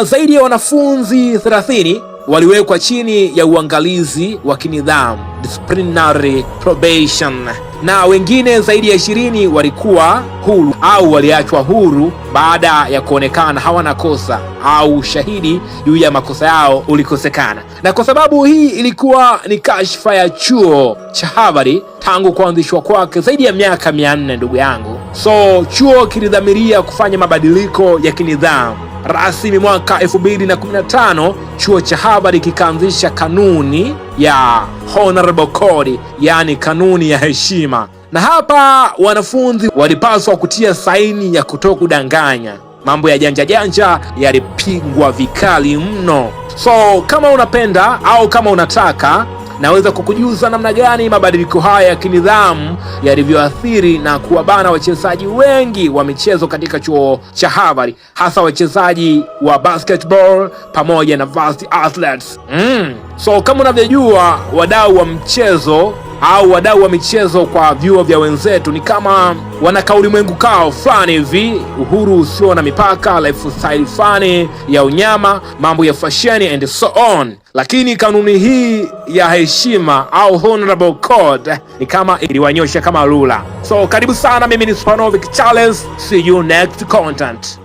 Zaidi ya wanafunzi 30 waliwekwa chini ya uangalizi wa kinidhamu, disciplinary probation, na wengine zaidi ya 20 walikuwa huru au waliachwa huru baada ya kuonekana hawana kosa au ushahidi juu ya makosa yao ulikosekana. Na kwa sababu hii ilikuwa ni kashfa ya chuo cha Harvard tangu kuanzishwa kwake zaidi ya miaka 400, ndugu yangu. So chuo kilidhamiria kufanya mabadiliko ya kinidhamu rasmi mwaka 2015. Chuo cha Harvard kikaanzisha kanuni ya Honorable Code, yani kanuni ya heshima, na hapa wanafunzi walipaswa kutia saini ya kutokudanganya. Mambo ya janja janja yalipingwa vikali mno. So kama unapenda au kama unataka, naweza kukujuza namna gani mabadiliko haya ya kinidhamu yalivyoathiri na kuwabana wachezaji wengi wa michezo katika chuo cha Harvard, hasa wachezaji wa basketball pamoja na varsity athletes. So kama unavyojua, wadau wa mchezo au wadau wa michezo kwa vyuo vya wenzetu ni kama wana kaulimwengu kao fulani hivi, uhuru usio na mipaka, lifestyle fulani ya unyama, mambo ya fashion and so on. Lakini kanuni hii ya heshima au Honorable Code ni kama iliwanyosha kama rula. So karibu sana, mimi ni Spanovic Charles, see you next content.